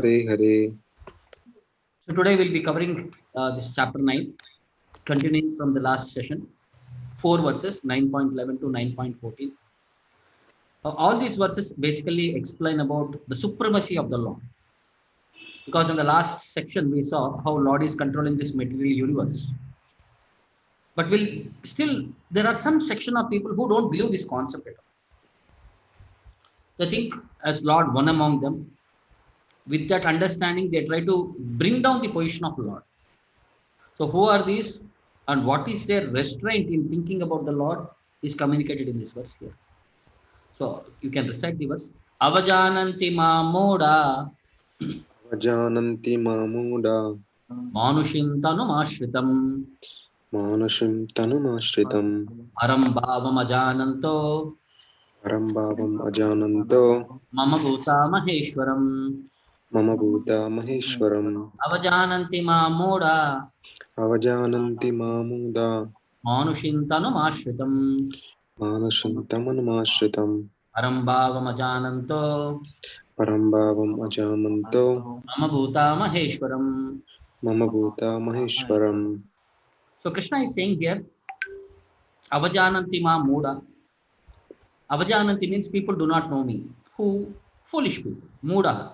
Hare Hare. So today we'll be covering this chapter 9, continuing from the last session, 4 verses 9.11 to 9.14. All these verses basically explain about the supremacy of the Lord. Because in the last section we saw how Lord is controlling this material universe. But there are some section of people who don't believe this concept at all. They think as Lord one among them. With that understanding, they try to bring down the position of Lord. So who are these and what is their restraint in thinking about the Lord is communicated in this verse here. So you can recite the verse. Avajananti mamoda Vajananti mamuda manushim tanum ashritam manushim tanumashritam aram bhavam ajananto parambhavam ajananto mama bhuta maheshwaram. mama bhuta maheshwaram. Avajananti mamoda Avajananti mamuda manushim tanum ashritam manushim tamanumashritam aram bhavam ajananto parambhavam ajamanto mama bhuta maheshwaram. mama bhuta maheshwaram. So Krishna is saying here, Avajananti ma muda. Avajananti means people do not know me. Who? Foolish people. Muda.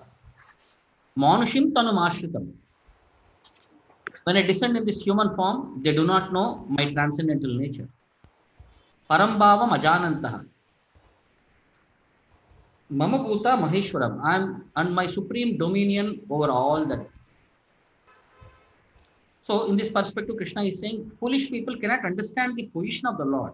Manushim tanum ashritam. When I descend in this human form, they do not know my transcendental nature. Parambhavam ajanantaha. Mama bhuta maheshwaram. I am and my supreme dominion over all that. So in this perspective, Krishna is saying, foolish people cannot understand the position of the Lord.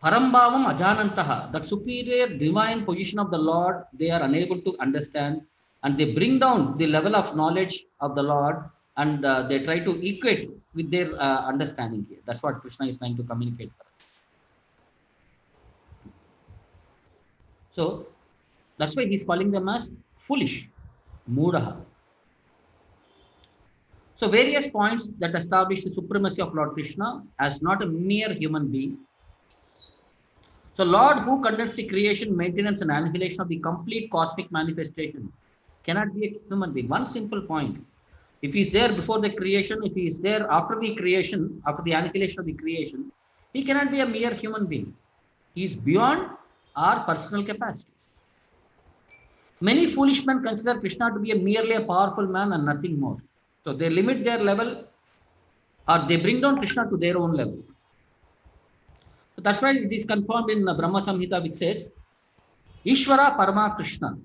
Parambhavam ajanantaha, that superior divine position of the Lord, they are unable to understand, and they bring down the level of knowledge of the Lord, and they try to equate with their understanding here. That's what Krishna is trying to communicate for us. So that's why he's calling them as foolish, mudaha. So various points that establish the supremacy of Lord Krishna as not a mere human being. So Lord who conducts the creation, maintenance and annihilation of the complete cosmic manifestation cannot be a human being. One simple point. If he is there before the creation, if he is there after the creation, after the annihilation of the creation, he cannot be a mere human being. He is beyond our personal capacity. Many foolish men consider Krishna to be merely a powerful man and nothing more. So they limit their level or they bring down Krishna to their own level. So that's why it is confirmed in Brahma Samhita, which says, Ishvara Parama Krishna,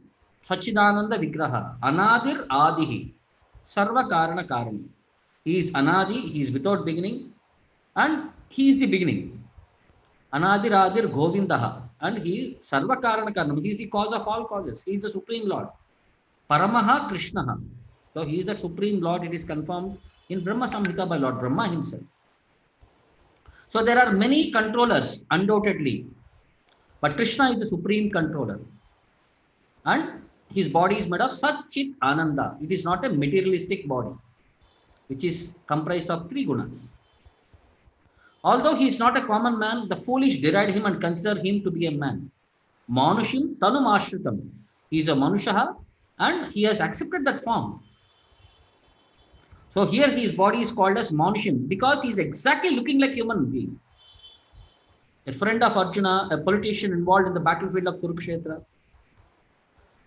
Sachidananda Vigraha, Anadir Adihi, Sarva Karana Karani. He is Anadi, he is without beginning, and he is the beginning. Anadir Adir Govindaha, and he is Sarva Karana Karanam. He is the cause of all causes. He is the Supreme Lord. Paramaha Krishnaha. So he is the Supreme Lord. It is confirmed in Brahma Samhita by Lord Brahma himself. So there are many controllers, undoubtedly. But Krishna is the Supreme Controller. And his body is made of Sat Chit Ananda. It is not a materialistic body, which is comprised of 3 gunas. Although he is not a common man, the foolish deride him and consider him to be a man. Manushim Tanum Ashritam. He is a Manushaha and he has accepted that form. So here his body is called as Manushim because he is exactly looking like human being. A friend of Arjuna, a politician involved in the battlefield of Kurukshetra.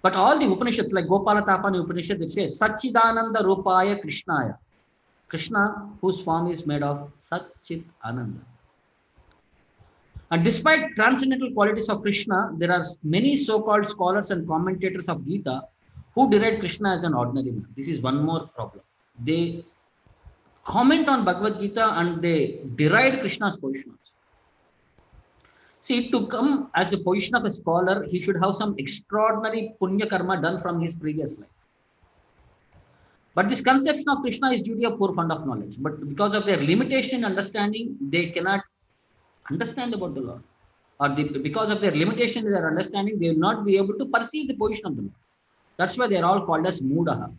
But all the Upanishads like Gopalatapani Upanishad, it says Satchidananda Rupaya Krishnaya. Krishna whose form is made of Sat Chit Ananda. And despite transcendental qualities of Krishna, there are many so-called scholars and commentators of Gita who deride Krishna as an ordinary man. This is one more problem. They comment on Bhagavad Gita and they deride Krishna's position. See, to come as a position of a scholar, he should have some extraordinary punya karma done from his previous life. But this conception of Krishna is due to a poor fund of knowledge. But because of their limitation in understanding, they cannot understand about the Lord. Or because of their limitation in their understanding, they will not be able to perceive the position of the Lord. That's why they are all called as Mudaha.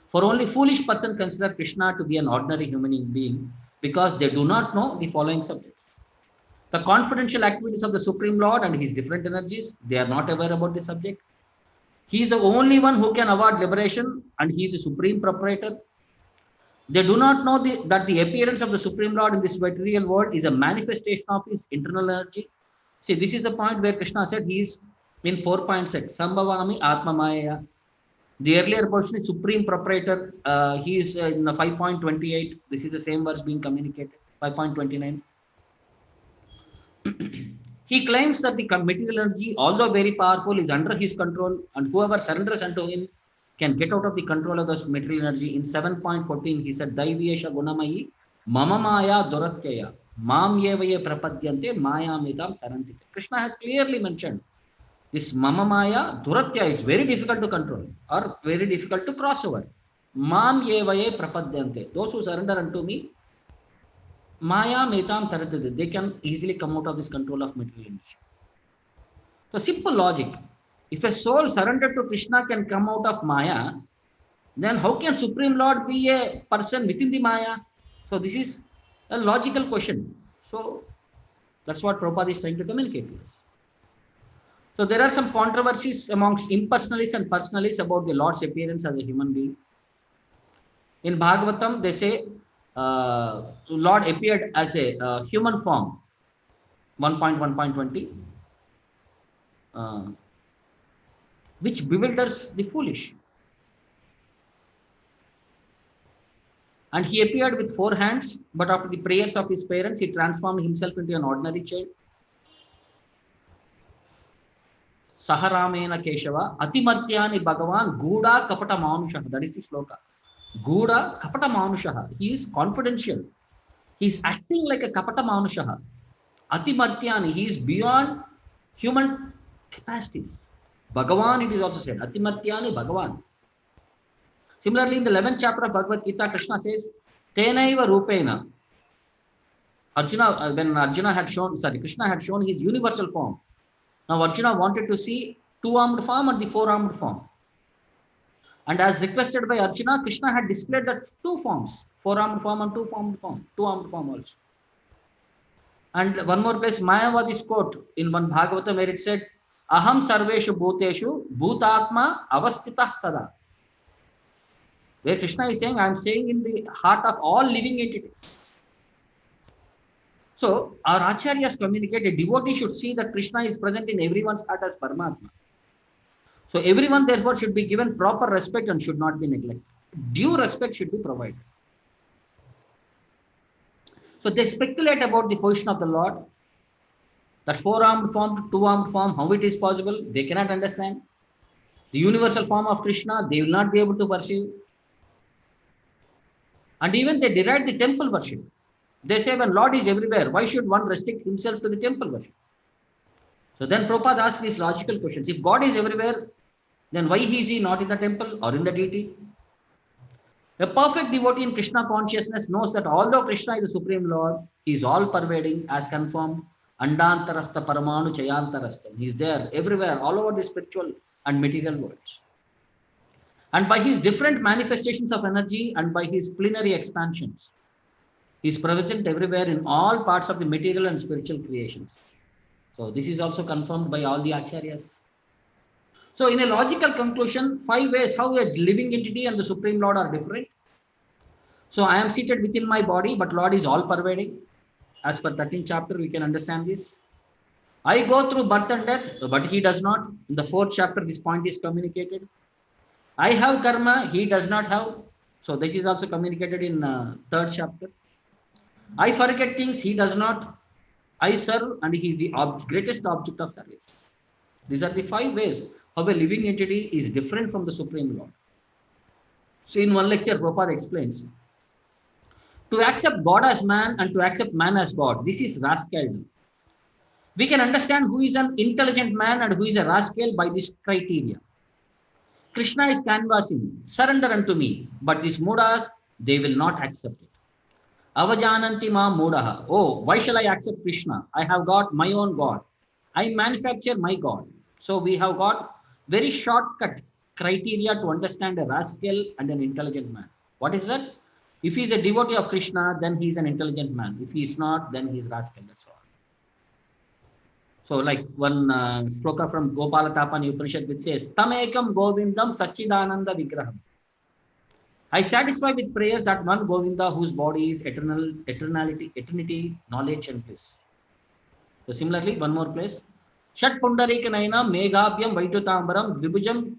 For only foolish person consider Krishna to be an ordinary human being because they do not know the following subjects. The confidential activities of the Supreme Lord and his different energies, they are not aware about the subject. He is the only one who can award liberation, and he is the supreme proprietor. They do not know that the appearance of the Supreme Lord in this material world is a manifestation of his internal energy. See, this is the point where Krishna said he is in 4.6, Sambhavami Atma Maya. The earlier portion is supreme proprietor. He is in 5.28. This is the same verse being communicated. 5.29. He claims that the material energy, although very powerful, is under his control, and whoever surrenders unto him can get out of the control of the material energy. In 7.14, he said, Daiviyesha Gunamayi, Mama Maya Doratyaya, Mam Yevaye Prapadyante, Maya Mitam Tarantite. Krishna has clearly mentioned this Mama Maya Duratya is very difficult to control or very difficult to cross over. Mam Yevaye Prapadyante. Those who surrender unto me, Maya Metam Taratide, they can easily come out of this control of material energy. So simple logic. If a soul surrendered to Krishna can come out of Maya, then how can Supreme Lord be a person within the Maya? So this is a logical question. So that's what Prabhupada is trying to communicate to us. So there are some controversies amongst impersonalists and personalists about the Lord's appearance as a human being. In Bhagavatam, they say Lord appeared as a human form, 1.1.20, which bewilders the foolish. And he appeared with 4 hands, but after the prayers of his parents, he transformed himself into an ordinary child. Saharamena Keshava, Atimartyani Bhagavan, Guda Kapata Manushaha. That is the sloka. Guda Kapata Manushaha. He is confidential. He is acting like a Kapata Manushaha. Atimartyani. He is beyond human capacities. Bhagavan, it is also said. Atimartyani Bhagavan. Similarly, in the 11th chapter of Bhagavad Gita, Krishna says, Tenaiva Rupena. Arjuna, when Arjuna had shown, Krishna had shown his universal form. Now Arjuna wanted to see 2-armed form and the 4-armed form. And as requested by Arjuna, Krishna had displayed that 2 forms, 4-armed form and 2-armed form, 2-armed form also. And one more place, Mayavadi's quote in one Bhagavatam where it said, Aham sarveshu bhuteshu bhutatma avastitah sada. Where Krishna is saying, I am saying in the heart of all living entities. So our acharyas communicate, a devotee should see that Krishna is present in everyone's heart as Paramatma. So everyone therefore should be given proper respect and should not be neglected. Due respect should be provided. So they speculate about the position of the Lord, that 4-armed form to 2-armed form, how it is possible, they cannot understand. The universal form of Krishna, they will not be able to perceive. And even they deride the temple worship. They say when Lord is everywhere, why should one restrict himself to the temple worship? So then Prabhupada asks these logical questions. If God is everywhere, then why is he not in the temple or in the deity? A perfect devotee in Krishna consciousness knows that although Krishna is the Supreme Lord, he is all pervading as confirmed. Andantarasta Paramanu Chayantarastam. He is there everywhere, all over the spiritual and material worlds. And by his different manifestations of energy and by his plenary expansions, he is present everywhere in all parts of the material and spiritual creations. So this is also confirmed by all the acharyas. So in a logical conclusion, 5 ways how a living entity and the Supreme Lord are different. So I am seated within my body, but Lord is all pervading. As per 13th chapter, we can understand this. I go through birth and death, but he does not. In the 4th chapter, this point is communicated. I have karma, he does not have. So this is also communicated in 3rd chapter. I forget things, he does not. I serve, and he is the greatest object of service. These are the 5 ways how a living entity is different from the Supreme Lord. So in one lecture, Prabhupada explains, to accept God as man and to accept man as God, this is rascaldom. We can understand who is an intelligent man and who is a rascal by this criteria. Krishna is canvassing, surrender unto me, but these mudas, they will not accept it. Avajananti ma mudaha. Oh, why shall I accept Krishna? I have got my own God. I manufacture my God. So we have got very shortcut criteria to understand a rascal and an intelligent man. What is that? If he is a devotee of Krishna, then he is an intelligent man. If he is not, then he is rascal. That's all. So like one sloka from Gopalatapani Upanishad which says, Tamekam Govindam Sachidananda Vigraham. I satisfy with prayers that one Govinda whose body is eternity, knowledge and bliss. So similarly, one more place. Shat Pundarika Naina Meghabhyam Vaitutambaram Dvibujam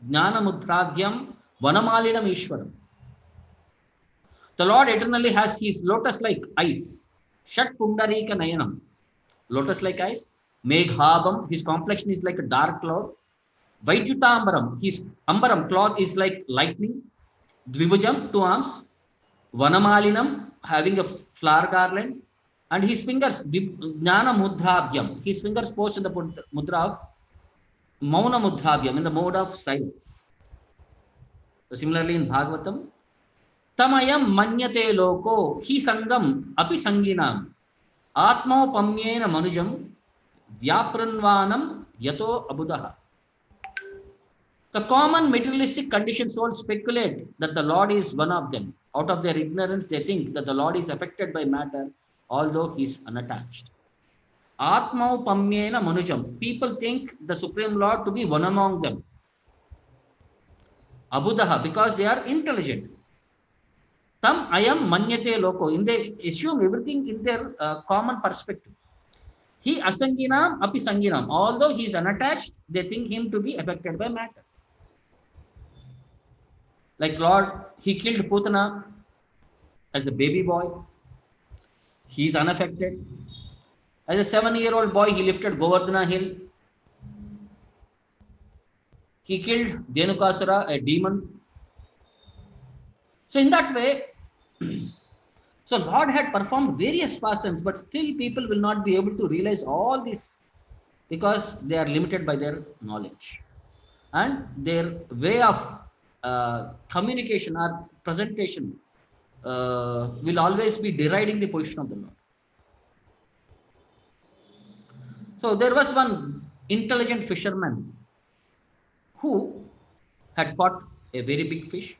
Jnanamudradhyam Vanamalinam Ishwaram. The Lord eternally has his lotus-like eyes. Shat Pundarika Nayanam. Lotus-like eyes. Meghabam, his complexion is like a dark cloud. Vaitutambaram, his ambaram cloth is like lightning. Dvibujam, two arms. Vanamalinam, having a flower garland. And his fingers, Jnana Mudrabhyam, his fingers posed in the mudra of Mauna Mudrabhyam, in the mode of silence. So similarly in Bhagavatam, Tamayam Manyate Loko, Hi Sangam, Api Sanginam, Atmo Pamyena Manujam, Vyapranvanam, Yato Abudaha. The common materialistic conditioned souls speculate that the Lord is one of them. Out of their ignorance, they think that the Lord is affected by matter, although he is unattached. Atmau Pamyena Manujam. People think the Supreme Lord to be one among them. Abudaha, because they are intelligent. Tam ayam manyate loko. They assume everything in their common perspective. He asanginam api sanginam. Although he is unattached, they think him to be affected by matter. Like Lord, he killed Putana as a baby boy. He is unaffected. As a 7-year-old boy, he lifted Govardhana hill. He killed Dhenukasura, a demon. So in that way, so Lord had performed various pastimes, but still people will not be able to realize all this because they are limited by their knowledge. And their way of communication or presentation will always be deriding the position of the Lord. So there was one intelligent fisherman who had caught a very big fish.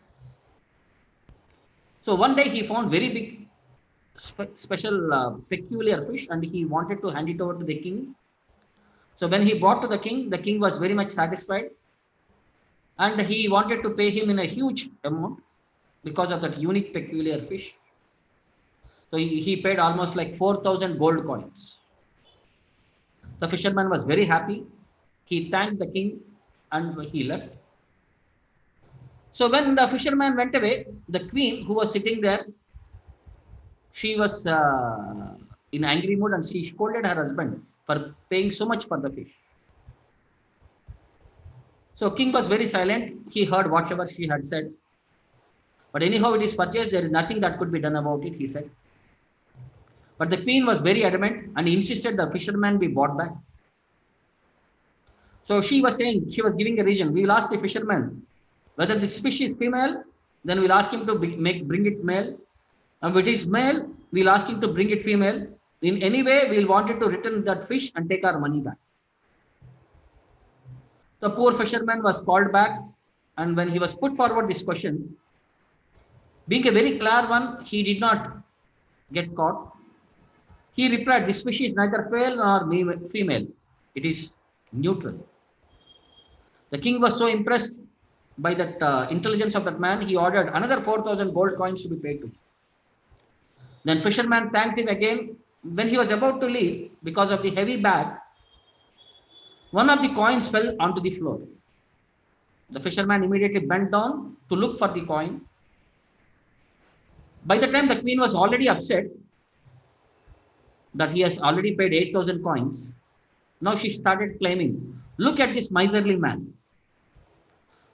So one day he found very big, special, peculiar fish, and he wanted to hand it over to the king. So when he brought to the king was very much satisfied, and he wanted to pay him in a huge amount because of that unique, peculiar fish. So he paid almost like 4,000 gold coins. The fisherman was very happy. He thanked the king and he left. So when the fisherman went away, the queen who was sitting there, she was in angry mood and she scolded her husband for paying so much for the fish. So king was very silent. He heard whatever she had said. But anyhow, it is purchased. There is nothing that could be done about it, he said. But the queen was very adamant and insisted the fisherman be brought back. So she was saying, she was giving a reason. We will ask the fisherman whether this fish is female, then we'll ask him to bring it male. And if it is male, we'll ask him to bring it female. In any way, we'll want it to return that fish and take our money back. The poor fisherman was called back, and when he was put forward this question, being a very clear one, he did not get caught. He replied, this fish is neither male nor female. It is neutral. The king was so impressed by that intelligence of that man, he ordered another 4,000 gold coins to be paid to him. Then fisherman thanked him again. When he was about to leave, because of the heavy bag, one of the coins fell onto the floor. The fisherman immediately bent down to look for the coin. By the time the queen was already upset that he has already paid 8,000 coins, now she started claiming, look at this miserly man.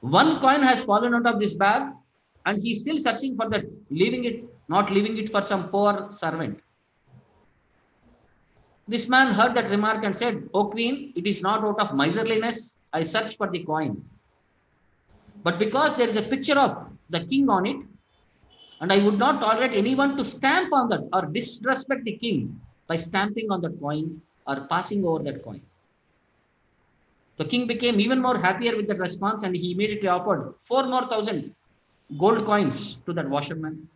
One coin has fallen out of this bag and he is still searching for that, not leaving it for some poor servant. This man heard that remark and said, O queen, it is not out of miserliness I search for the coin, but because there is a picture of the king on it, and I would not tolerate anyone to stamp on that or disrespect the king by stamping on that coin or passing over that coin. The king became even more happier with that response, and he immediately offered 4,000 gold coins to that washerman.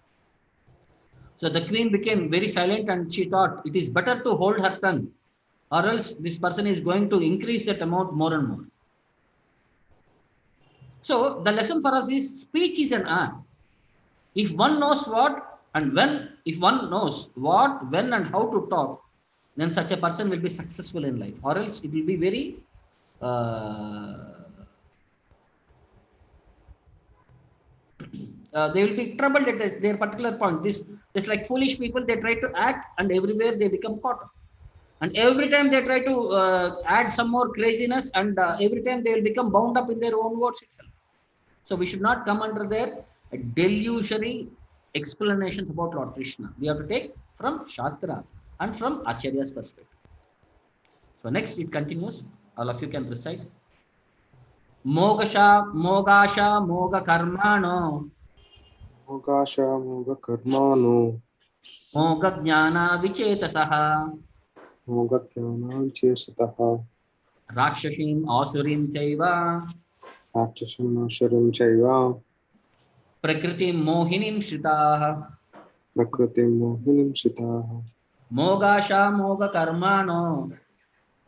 So the queen became very silent and she thought it is better to hold her tongue or else this person is going to increase that amount more and more. So the lesson for us is speech is an art. If one knows what and when, if one knows what, when, and how to talk, then such a person will be successful in life, or else it will be very they will be troubled at their particular point. This like foolish people, they try to act and everywhere they become caught up. And every time they try to add some more craziness, and every time they will become bound up in their own words itself. So we should not come under their delusionary explanations about Lord Krishna. We have to take from Shastra and from Acharya's perspective. So next it continues. All of you can recite. Mogasha Moga Karmano Mokasha moga karmano Moga Jnana Vichetasaha moga jnana chesataha Rakshashim Asurim Chaiva rakshasam asharam chaiva Prakritim Mohinim Shritaha prakritim mohinim sitaha Mogasha Moga Karmano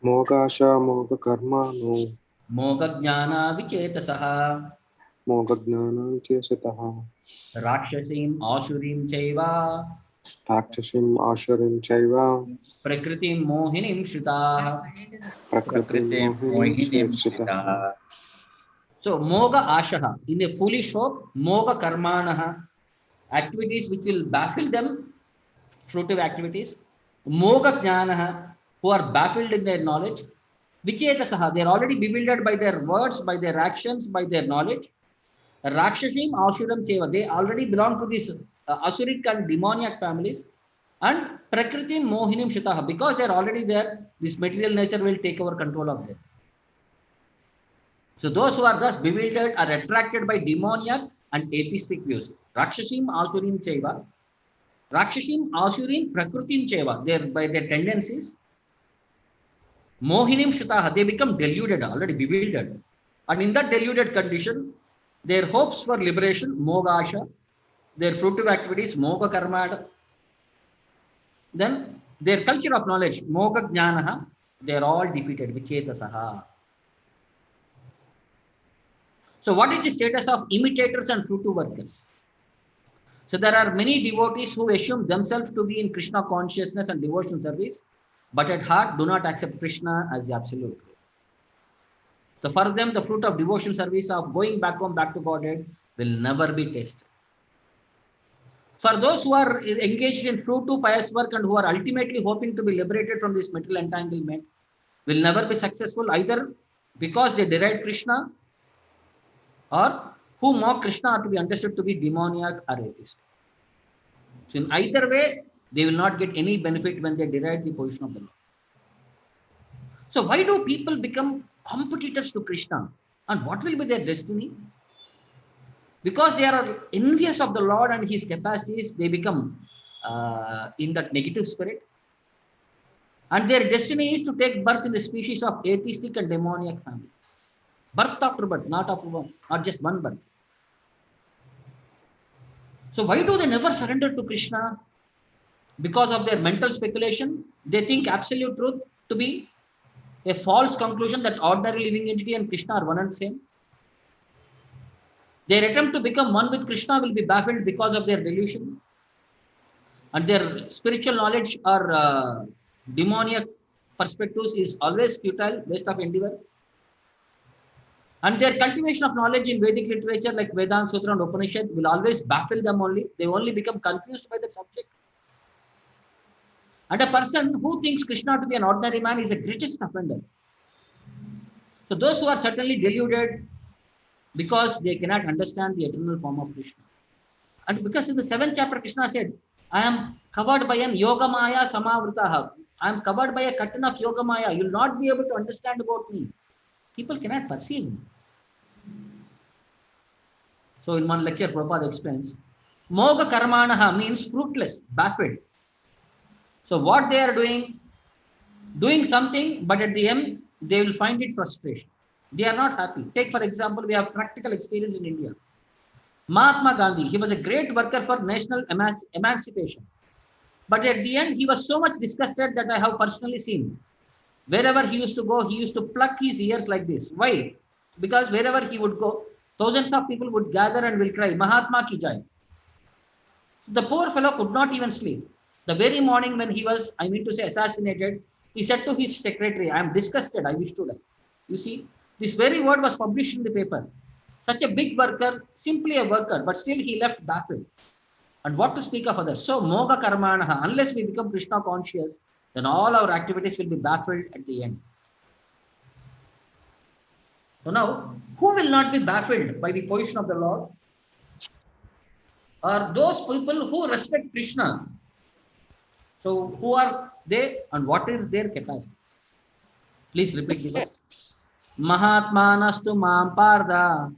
Mokasha moga karmano Moga Jnana Vichetasaha moga jnana chesataha Rakshasim Asurim Chaiva rakshasam asharam chaiva Prakritim Mohinim Shritaha. prakritim mohinim sitaha. So Moga Ashaha, in a foolish hope, Moga Karmanaha, activities which will baffle them, fruitive activities. Moga Jnanaha, who are baffled in their knowledge. Vichetasaha, they are already bewildered by their words, by their actions, by their knowledge. Rakshashim Ashuram Cheva, they already belong to these Asuric and demoniac families. And Prakritim Mohinim Shitaha, because they are already there, this material nature will take over control of them. So those who are thus bewildered are attracted by demoniac and atheistic views. Rakshashim Asurim Cheva. Rakshashim Asurim Prakritim Cheva. They by their tendencies. Mohinim Shitaha. They become deluded, already bewildered. And in that deluded condition, their hopes for liberation, Mogasha, their fruitive activities, Moga Karmada, then their culture of knowledge, Moga Jnanaha, they are all defeated, Vichetasaha. So what is the status of imitators and fruitive workers? So there are many devotees who assume themselves to be in Krishna consciousness and devotional service, but at heart do not accept Krishna as the absolute truth. So for them, the fruit of devotional service of going back home, back to Godhead will never be tasted. For those who are engaged in fruitive pious work and who are ultimately hoping to be liberated from this material entanglement, will never be successful either because they deride Krishna, or who mock Krishna are to be understood to be demoniac or atheist. So in either way, they will not get any benefit when they deride the position of the Lord. So why do people become competitors to Krishna? And what will be their destiny? Because they are envious of the Lord and his capacities, they become in that negative spirit. And their destiny is to take birth in the species of atheistic and demoniac families. Birth after birth, not just one birth. So why do they never surrender to Krishna? Because of their mental speculation. They think absolute truth to be a false conclusion that ordinary living entity and Krishna are one and same. Their attempt to become one with Krishna will be baffled because of their delusion. And their spiritual knowledge or demoniac perspectives is always futile, waste of endeavor. And their cultivation of knowledge in Vedic literature like Vedanta, Sutra and Upanishad will always baffle them only. They only become confused by that subject. And a person who thinks Krishna to be an ordinary man is the greatest offender. So those who are certainly deluded because they cannot understand the eternal form of Krishna. And because in the 7th chapter, Krishna said, I am covered by an yoga maya samavritaha. I am covered by a curtain of yoga maya. You will not be able to understand about me. People cannot perceive him. So in one lecture, Prabhupada explains, Moga karmanaha means fruitless, baffled. So what they are doing something, but at the end, they will find it frustration. They are not happy. Take for example, we have practical experience in India. Mahatma Gandhi, he was a great worker for national emancipation. But at the end, he was so much disgusted that I have personally seen. Wherever he used to go, he used to pluck his ears like this. Why? Because wherever he would go, thousands of people would gather and will cry, Mahatma ki jai. So the poor fellow could not even sleep. The very morning when he was, I mean to say, assassinated, he said to his secretary, I am disgusted, I wish to die. You see, this very word was published in the paper. Such a big worker, simply a worker, but still he left baffled. And what to speak of others? So, moga karmanaha, unless we become Krishna conscious, then all our activities will be baffled at the end. So now, who will not be baffled by the position of the Lord? Are those people who respect Krishna. So, who are they and what is their capacity? Please repeat the verse. Mahatmanastu mam parda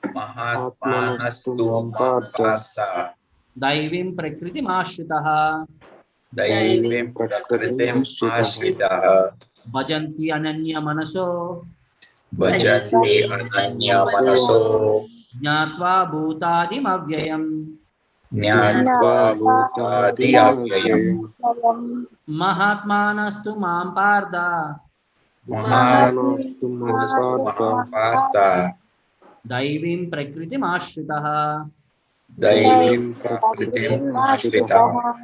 Atmanastu Partha daivim prakriti mashritaha Daivim Prakritim Ashritaha bhajanti ananya manaso Bhajanti ananya manaso jnatva bhutadim avyayam Jnatva bhutadi avyayam Mahatmanastu mam parda Atmanastu Partha Partha daivim prakriti mashritaha Daivim prakritim ashritaha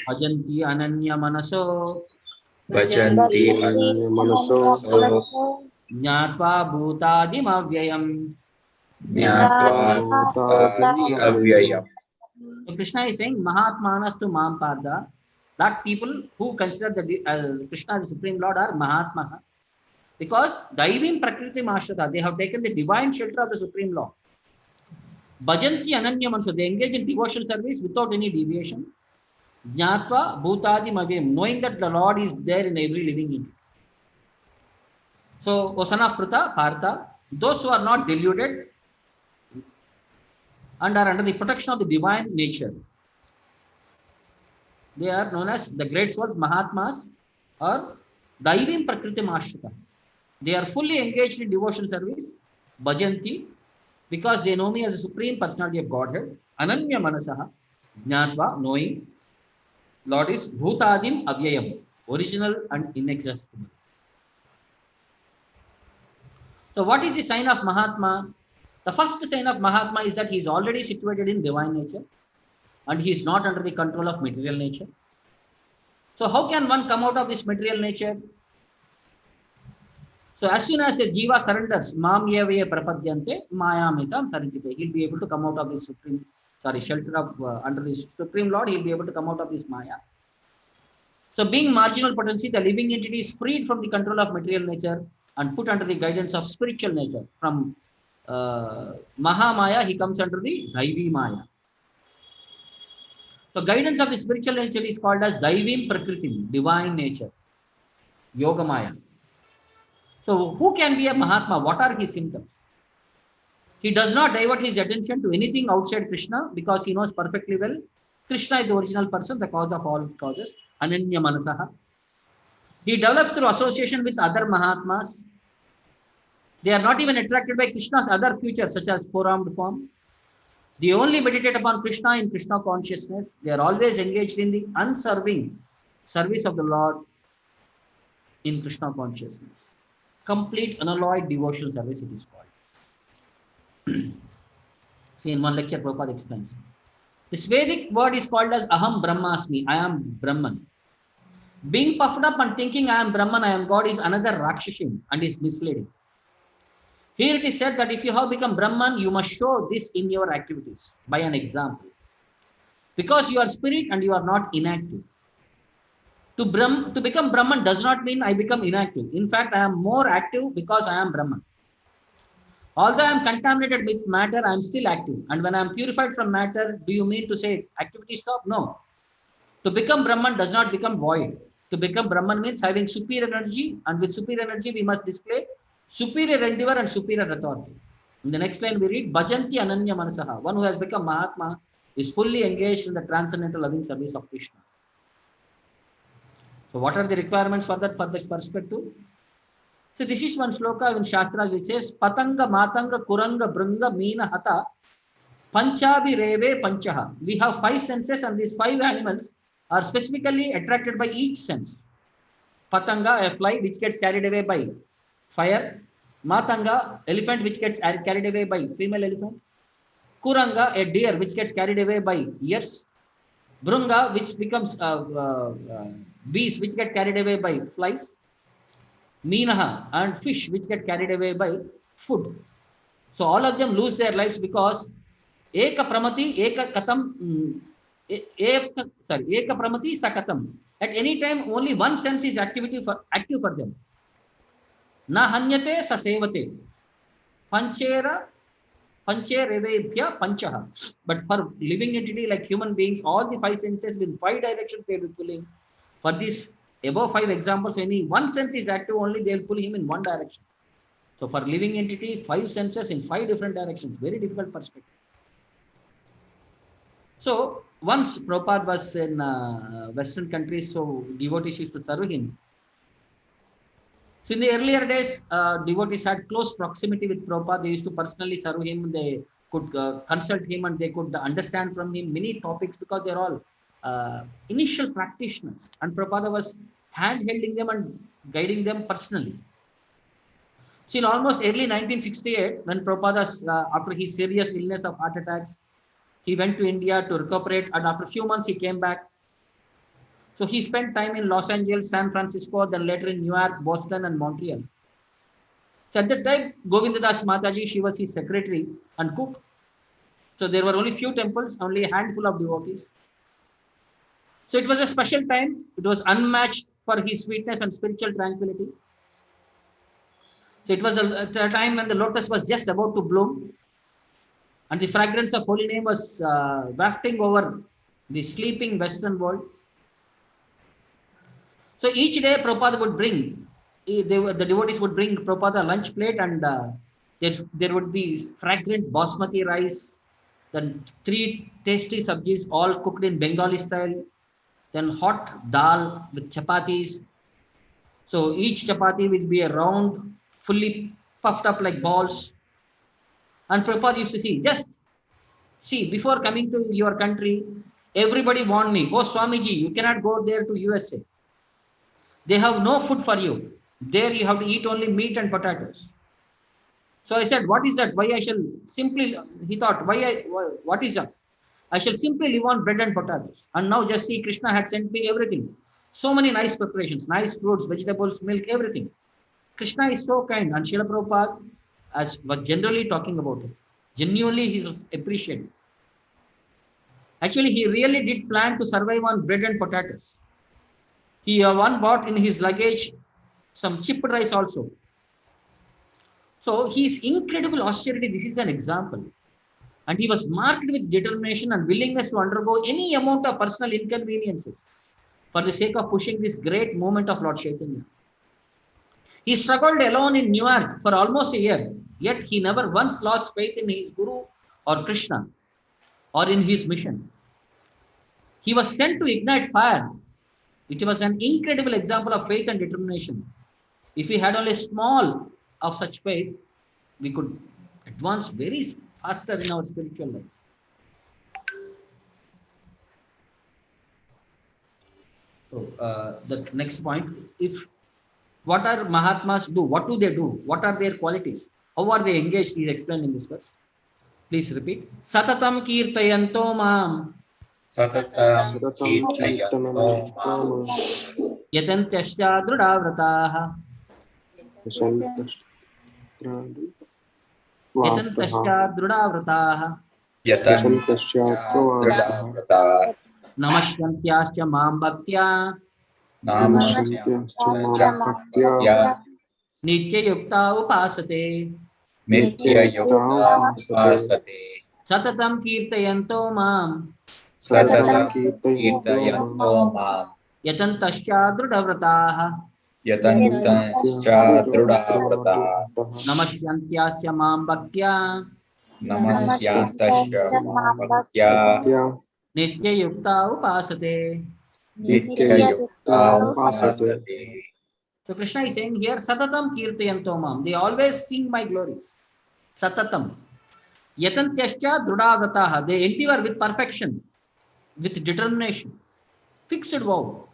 bhajanti ananya manaso Bhajanti ananya Manaso manaso jnatva bhutadim avyayam. Jnatva bhutadi avyayam. So Krishna is saying Mahatmanastu mam parda. That people who consider Krishna the Supreme Lord are Mahatma. Because Daivim Prakriti Mashrata, they have taken the divine shelter of the Supreme Lord. Bhajanti Ananya Manso, they engage in devotional service without any deviation. Jnatva Bhutadi Mavyam, knowing that the Lord is there in every living entity. So, O son of Partha, those who are not deluded and are under the protection of the divine nature, they are known as the great souls, Mahatmas, or Daivim Prakriti Mashrita. They are fully engaged in devotional service, Bhajanti, because they know me as the Supreme Personality of Godhead, Ananya Manasaha, Jnatva, knowing, Lord is Bhutadim Avyayam, original and inexhaustible. So what is the sign of Mahatma? The first sign of Mahatma is that he is already situated in divine nature and he is not under the control of material nature. So how can one come out of this material nature? So as soon as a jiva surrenders, Mam Yevaya Prapadyante, Mayamitam Tarintite, he'll be able to come out of this shelter of under this Supreme Lord, he'll be able to come out of this Maya. So being marginal potency, the living entity is freed from the control of material nature and put under the guidance of spiritual nature. From Mahamaya, he comes under the Daivi Maya. So guidance of the spiritual nature is called as Daivim Prakritim, divine nature, Yoga Maya. So who can be a Mahatma? What are his symptoms? He does not divert his attention to anything outside Krishna because he knows perfectly well Krishna is the original person, the cause of all causes, Ananya Manasaha. He develops through association with other Mahatmas. They are not even attracted by Krishna's other features such as four-armed form. They only meditate upon Krishna in Krishna consciousness. They are always engaged in the unserving service of the Lord in Krishna consciousness. Complete unalloyed devotional service it is called. See, in one lecture, Prabhupada explains. This Vedic word is called as Aham Brahmasmi, I am Brahman. Being puffed up and thinking I am Brahman, I am God is another Rakshashim and is misleading. Here it is said that if you have become Brahman, you must show this in your activities by an example. Because you are spirit and you are not inactive. To become Brahman does not mean I become inactive. In fact, I am more active because I am Brahman. Although I am contaminated with matter, I am still active. And when I am purified from matter, do you mean to say activity stop? No. To become Brahman does not become void. To become Brahman means having superior energy, and with superior energy, we must display superior endeavor and superior authority. In the next line, we read Bhajanti Ananya Manasaha. One who has become Mahatma is fully engaged in the transcendental loving service of Krishna. So, what are the requirements for that, for this perspective? So, this is one sloka in Shastra which says Patanga Matanga Kuranga Brunga Meena Hata Panchabi Reve Panchaha. We have 5 senses, and these 5 animals are specifically attracted by each sense. Patanga, a fly which gets carried away by fire. Matanga, elephant which gets carried away by female elephant. Kuranga, a deer which gets carried away by ears. Brunga, which becomes bees which get carried away by flies. Meenaha, and fish which get carried away by food. So all of them lose their lives because Eka Pramati, Eka Katam, Eka Pramati Sakatam. At any time, only one sense is active for them. Na hanyate sasevate. Panchera Pancherevebhya Panchaha. But for living entity like human beings, all the five senses in five directions they will be pulling. For this above five examples, any one sense is active, only they will pull him in one direction. So for living entity, five senses in five different directions, very difficult perspective. So once Prabhupada was in Western countries, so devotees used to serve him. So in the earlier days, devotees had close proximity with Prabhupada. They used to personally serve him. They could consult him and they could understand from him many topics because they're all initial practitioners. And Prabhupada was hand-holding them and guiding them personally. So in almost early 1968, when Prabhupada, after his serious illness of heart attacks, he went to India to recuperate, and after a few months he came back. So he spent time in Los Angeles, San Francisco, then later in New York, Boston, and Montreal. So at that time, Govindadas Mataji, she was his secretary and cook. So there were only few temples, only a handful of devotees. So it was a special time. It was unmatched for his sweetness and spiritual tranquility. So it was a time when the lotus was just about to bloom, and the fragrance of holy name was wafting over the sleeping Western world. So each day Prabhupada would bring, the devotees would bring Prabhupada a lunch plate, and there would be fragrant basmati rice, then 3 tasty sabjis all cooked in Bengali style, then hot dal with chapatis. So each chapati will be a round, fully puffed up like balls. And Prabhupada used to see, before coming to your country, everybody warned me, oh Swamiji, you cannot go there to USA. They have no food for you. There you have to eat only meat and potatoes. So I said, what is that? Why I shall simply, he thought, what is that? I shall simply live on bread and potatoes. And now just see, Krishna had sent me everything. So many nice preparations, nice fruits, vegetables, milk, everything. Krishna is so kind. And Srila Prabhupada was generally talking about it. Genuinely, he was appreciated. Actually, he really did plan to survive on bread and potatoes. He one bought in his luggage some chipped rice also. So his incredible austerity, this is an example. And he was marked with determination and willingness to undergo any amount of personal inconveniences for the sake of pushing this great movement of Lord Chaitanya. He struggled alone in New York for almost a year, yet he never once lost faith in his Guru or Krishna or in his mission. He was sent to ignite fire. It was an incredible example of faith and determination. If we had only small of such faith, we could advance very faster in our spiritual life. So the next point, what are Mahatmas do? What do they do? What are their qualities? How are they engaged? Is explained in this verse. Please repeat. Satatam kirtayanto mam. Satatam Satatam kirtayanto Kirtanam Yatantyascha drudavrataha. Yatantyascha drudavrataha. yatantasya Namasyantyascha mam bhaktya. namasya Nityayukta upasate. nityayukta upasate Satatam kirtayanto mam. satatam kirtayanto mam Yatantascha drudavrataha. yatantasya drudavrata Namasyantyascha mam bhaktya. namasyantasya bhaktya Nityayukta upasate. nityayukta upasate. So Krishna is saying here, Satatam kirtayanto mam. They always sing my glories. Satatam. Yatantyascha drudavrataha. They endeavor with perfection, with determination. Fixed vow.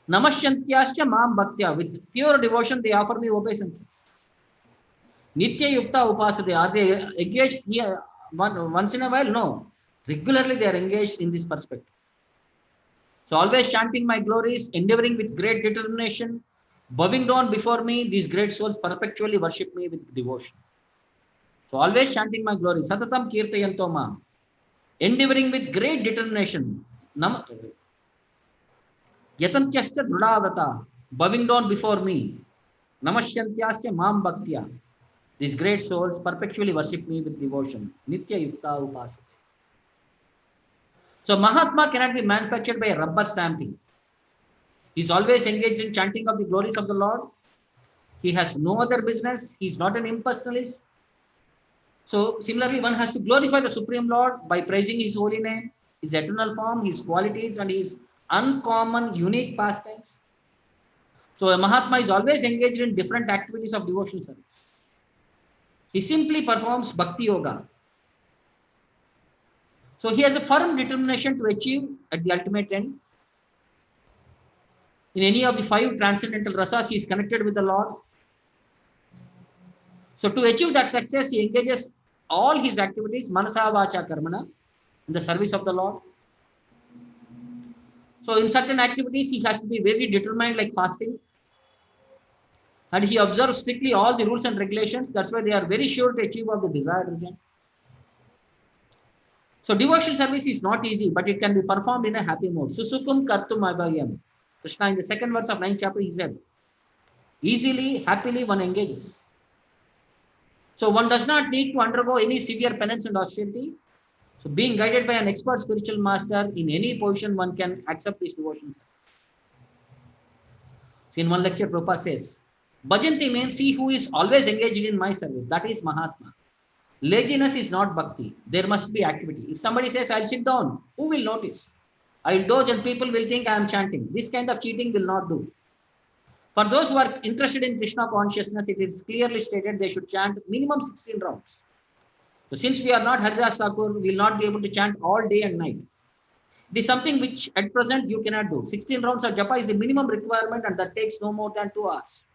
Namasyantyascha mam bhaktya. With pure devotion, they offer me obeisances. Nitya yukta upasate. Are they engaged here once in a while? No. Regularly they are engaged in this perspective. So always chanting my glories, endeavoring with great determination, bowing down before me, these great souls perpetually worship me with devotion. So always chanting my glories. Satatam kirtayanto ma. Endeavoring with great determination. Yatantyascha drudavrata. Bowing down before me. Namasyantyascha mam bhaktya. These great souls perpetually worship me with devotion. Nitya yukta upasate. So Mahatma cannot be manufactured by a rubber stamping. He is always engaged in chanting of the glories of the Lord. He has no other business. He is not an impersonalist. So similarly, one has to glorify the Supreme Lord by praising His holy name, His eternal form, His qualities, and His uncommon, unique pastimes. So a Mahatma is always engaged in different activities of devotional service. He simply performs bhakti yoga. So he has a firm determination to achieve at the ultimate end. In any of the 5 transcendental rasas, he is connected with the Lord. So to achieve that success, he engages all his activities, manasa vacha karmana, in the service of the Lord. So in certain activities, he has to be very determined, like fasting. And he observes strictly all the rules and regulations. That's why they are very sure to achieve of the desired result. So devotional service is not easy, but it can be performed in a happy mode. Susukum kartum avayam. Krishna in the 2nd verse of 9th chapter, he said, easily, happily one engages. So one does not need to undergo any severe penance and austerity. So being guided by an expert spiritual master in any position, one can accept this devotion service. So in one lecture, Prabhupada says, Bhajanti means he who is always engaged in my service. That is Mahatma. Laziness is not bhakti. There must be activity. If somebody says, I'll sit down, who will notice? I'll doze and people will think I am chanting. This kind of cheating will not do. For those who are interested in Krishna consciousness, it is clearly stated they should chant minimum 16 rounds. So since we are not Haridas Thakur, we will not be able to chant all day and night. It is something which at present you cannot do. 16 rounds of japa is the minimum requirement and that takes no more than 2 hours.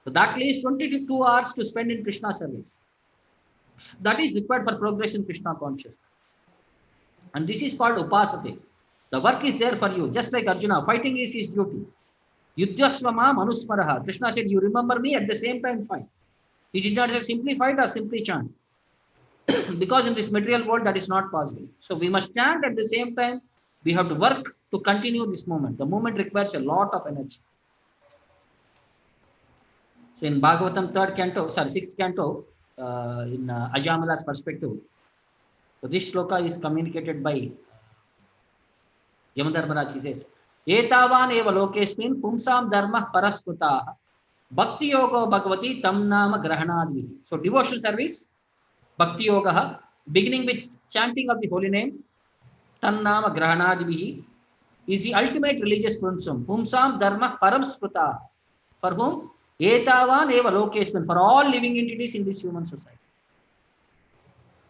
So that leaves 22 hours to spend in Krishna service. That is required for progress in Krishna consciousness. And this is called upasate. The work is there for you. Just like Arjuna, fighting is his duty. Yudhyasvama manusmaraha. Krishna said, you remember me, at the same time fight. He did not say simply fight or simply chant. Because in this material world, that is not possible. So we must chant at the same time. We have to work to continue this movement. The movement requires a lot of energy. So in Bhagavatam 6th canto, in Ajamala's perspective, so this shloka is communicated by Yamadharmaraj. He says, Etavan eva lokesmin pumsam dharma paraskutah bhakti yoga bhagavati tam nama grahanadvihi. So devotional service, bhakti yoga, beginning with chanting of the holy name, tam nama grahanadvihi, is the ultimate religious principle. Pumsam dharma paramskutah. For whom? Etavan eva lokesmin. For all living entities in this human society.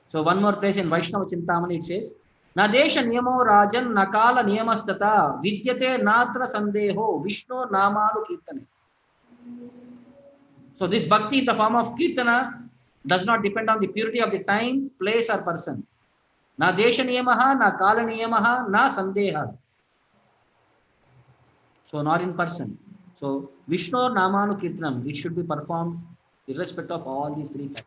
So one more place in Vaishnava Chintamani it says, Na desha niyamo rajan nakala niyamastata vidyate natra sandeho Vishnu namanu kirtane. So this bhakti in the form of kirtana does not depend on the purity of the time, place or person. Na desha niyamaha, na kala niyamaha, na sandeha. So not in person. So Vishnu namanu kirtanam, it should be performed irrespective of all these 3 factors.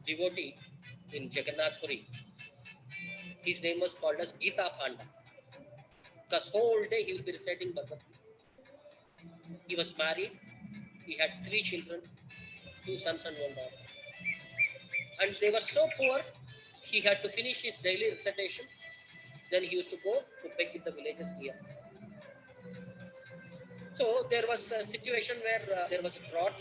Devotee in Jagannath Puri. His name was called as Gita Panda. because whole day he will be reciting Bhagavad Gita. He was married. He had 3 children, 2 sons and 1 daughter. And they were so poor, he had to finish his daily recitation. Then he used to go to beg in the villages near. So there was a situation where there was drought.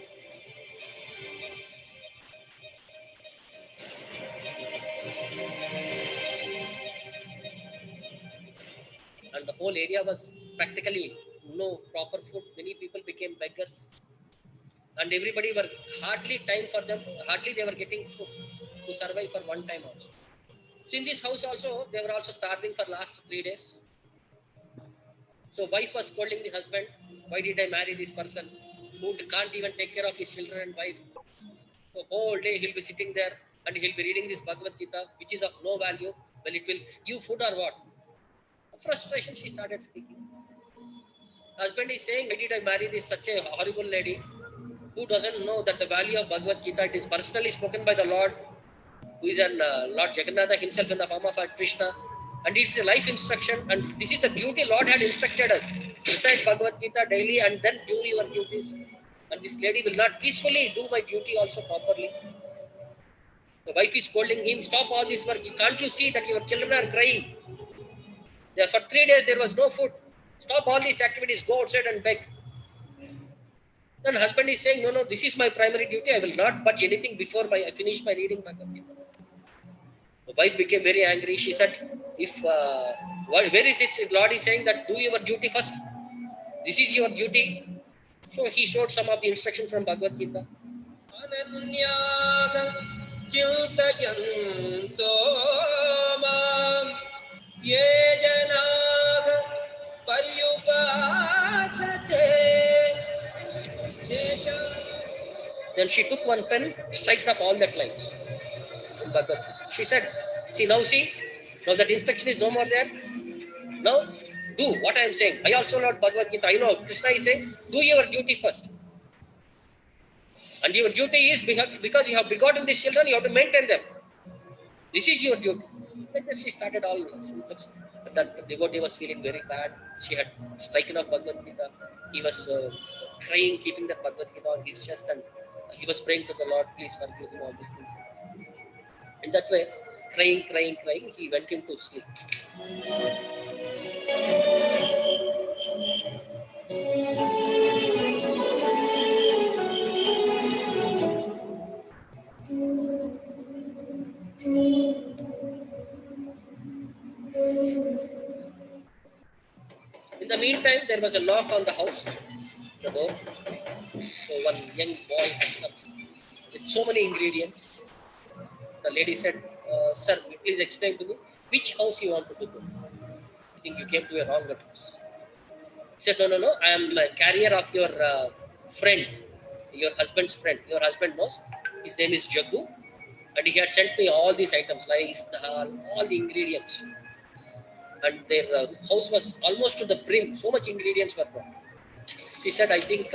And the whole area was practically no proper food. Many people became beggars. And everybody were hardly time for them, hardly they were getting food to survive for one time also. So in this house also, they were also starving for last 3 days. So wife was scolding the husband, why did I marry this person who can't even take care of his children and wife? So whole day he'll be sitting there and he'll be reading this Bhagavad Gita, which is of no value. Well, it will give food or what? Frustration, she started speaking. Husband is saying, why did I marry this such a horrible lady who doesn't know that the value of Bhagavad Gita, it is personally spoken by the Lord, who is an Lord Jagannatha himself in the form of Lord Krishna. And it's a life instruction, and this is the duty Lord had instructed us. Recite Bhagavad Gita daily and then do your duties. And this lady will not peacefully do my duty also properly. The wife is scolding him, stop all this work. Can't you see that your children are crying? There for 3 days there was no food. Stop all these activities, go outside and beg. Then husband is saying, no, this is my primary duty. I will not touch anything before I finish my reading Bhagavad Gita. The wife became very angry. She said, where is it? Lord is saying that do your duty first. This is your duty. So he showed some of the instructions from Bhagavad Gita. Then she took one pen, striked up all that lines in Bhagavad Gita. She said, now that instruction is no more there. Now, do what I am saying. I also Lord Bhagavad Gita. Krishna is saying, do your duty first. And your duty is because you have begotten these children, you have to maintain them. This is your duty. And then she started all symptoms. That devotee was feeling very bad. She had striken up Bhagavad Gita. He was crying, keeping the Bhagavad Gita on his chest, and he was praying to the Lord, please forgive him all these things. In that way, crying, he went into sleep. In the meantime, there was a knock on the house, the door. So one young boy had come with so many ingredients. The lady said, sir, please explain to me which house you want to go. I think you came to a wrong address. He said, no, I am a carrier of your friend, your husband's friend. Your husband knows. His name is Jaggu. And he had sent me all these items, rice, dal, all the ingredients. And their house was almost to the brim. So much ingredients were brought. She said, I think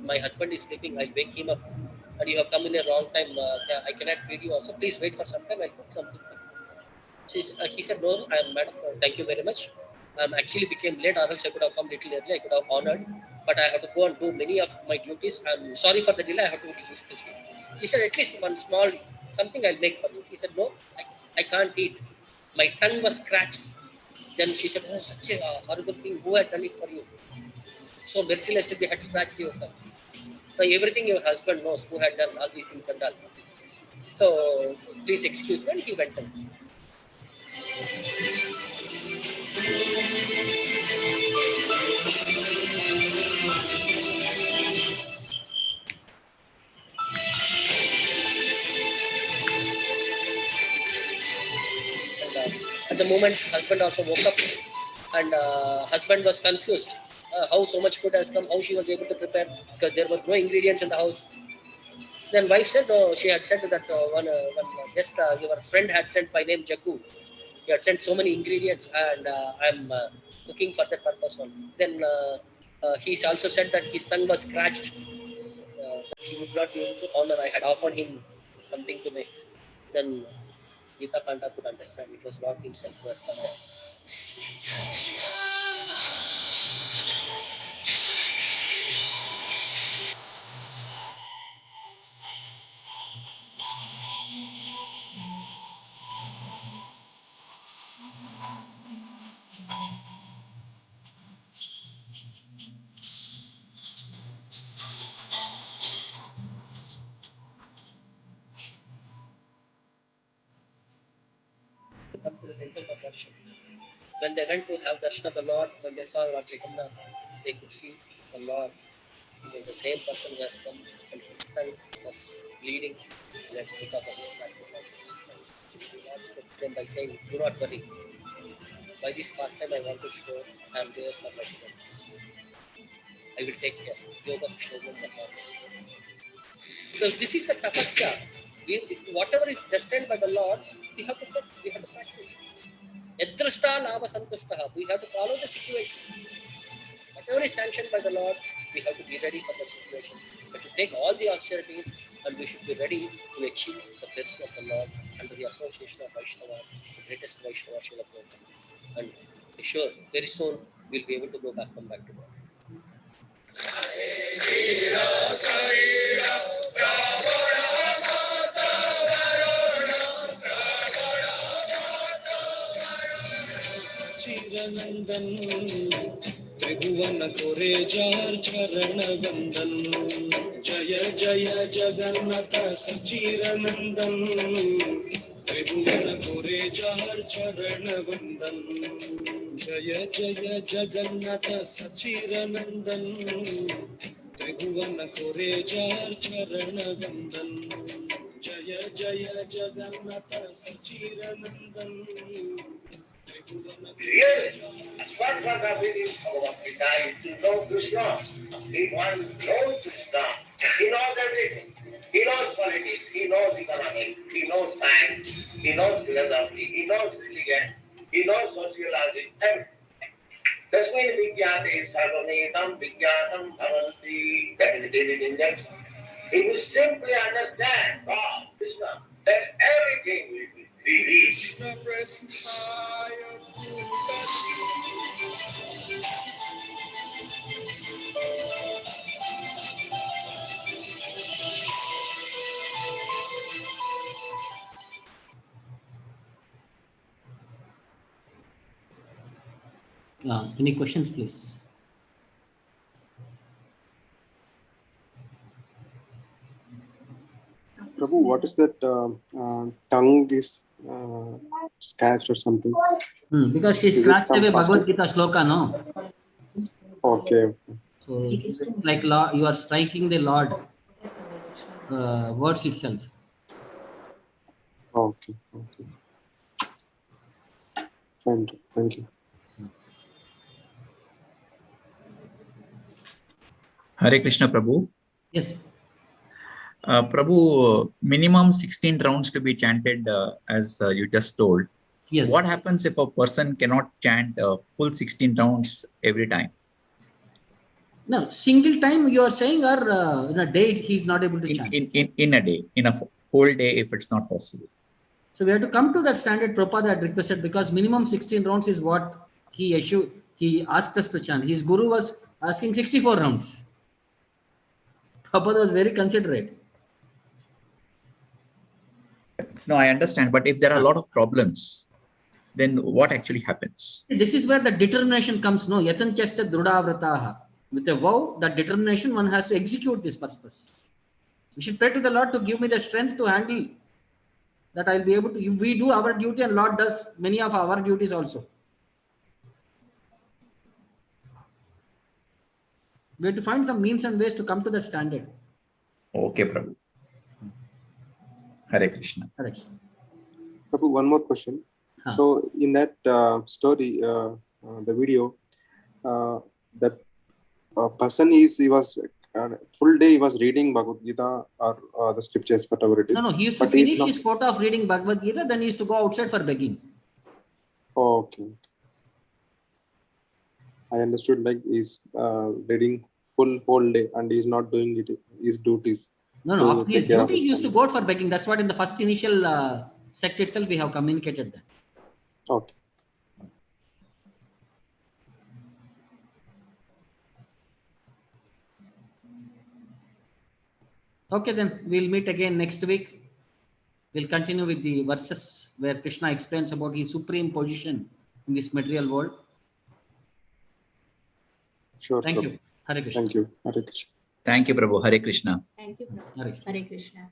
my husband is sleeping. I'll wake him up. And you have come in a wrong time. I cannot feed you also. Please wait for some time. I'll cook something. He said, no, I am madam. Thank you very much. Actually became late, or else I could have come little early. I could have honored. But I have to go and do many of my duties. I'm sorry for the delay. I have to release this. He said, at least one small something I'll make for you. He said, no, I can't eat. My tongue was scratched. Then she said, oh, such a horrible thing. Who had done it for you? So mercilessly they had scratched your tongue. Now everything your husband knows who had done all these things and all. So please excuse me. And he went on. At the moment, husband also woke up, and husband was confused. How so much food has come? How she was able to prepare? Because there were no ingredients in the house. Then wife said, no, she had said that one guest, your friend had sent by name Jaggu. He had sent so many ingredients, and I'm cooking for that purpose only. Then he also said that his tongue was scratched. He would not be able to honor. I had offered him something to make. Then Gita Kanta could understand it was Lord himself who had come there. Come to the temple of Darshan. When they went to have darshan of the Lord, when they saw Lord Chaitanya, they could see the Lord. He was the same person who has come, and his tongue was bleeding because of his practice. The Lord spoke to them by saying, "Do not worry. By this pastime, I want to show I am there for my children. I will take care. Yoga Shogam Mahatma." So this is the tapasya. Whatever is destined by the Lord, we have to practice. Yadrashta lava santushtaha. We have to follow the situation. Whatever is sanctioned by the Lord, we have to be ready for the situation. We have to take all the austerities, and we should be ready to achieve the bliss of the Lord under the association of Vaishnavas, the greatest Vaishnava Srila Prabhupada. And be sure, very soon we'll be able to come back to God. Chiranandan, Tribhuvan Kore Jar Charana Vandan, Jaya Jaya Jagannatha Sachiranandan, Tribhuvan Kore Jar Charana Vandan, Jaya Jaya Jagannatha Sachiranandan, Tribhuvan Kore Jar Charana Vandan, Jaya Jaya Jagannatha Sachiranandan. Really, apart from the meaning of Gita is to know Krishna. If one knows Krishna, he knows everything. He knows politics, he knows economics, he knows science, he knows philosophy, he knows religion, he knows sociology, everything. Tasmin Vigyate Sarvanetam Vigyatam Bhavanti. That is the daily injunction. If you simply understand God, Krishna, then everything will be released. Any questions, please? Prabhu, what is that tongue is scratched or something? Because she Is it scratched some away Bhagavad fasting? Gita shloka, no? Okay. So, like you are striking the Lord words itself. Okay. Okay. Fine. Thank you. Hare Krishna Prabhu. Yes. Prabhu, minimum 16 rounds to be chanted as you just told. Yes. What happens if a person cannot chant full 16 rounds every time? No, single time you are saying, or in a day he is not able to chant? In a day, in a whole day if it's not possible. So we have to come to that standard Prabhupada had requested, because minimum 16 rounds is what he asked us to chant. His guru was asking 64 rounds. Prabhupada was very considerate. No, I understand. But if there are a lot of problems, then what actually happens? This is where the determination comes. No, yatanchasta drudavrataha. With a vow, that determination, one has to execute this purpose. We should pray to the Lord to give me the strength to handle that. I'll be able to. We do our duty, and Lord does many of our duties also. We have to find some means and ways to come to that standard. Okay, Prabhu. Hare Krishna. Correct. Prabhu, one more question. Huh. So in that story, the video, that person he was full day he was reading Bhagavad Gita or the scriptures, whatever it is. No, he used to finish his quota of reading Bhagavad Gita, then he used to go outside for begging. Okay. I understood, like he's reading whole day and he's not doing it, his duties. No, after his duty he used to go out for begging. That's what in the first initial sect itself we have communicated that. Okay. Okay, then we'll meet again next week. We'll continue with the verses where Krishna explains about his supreme position in this material world. Sure. Thank Prabhu. you. Hare Krishna. Thank you. Hare Krishna. Thank you, Prabhu. Hare Krishna. Thank you, Prabhu. Hare Krishna. Hare Krishna.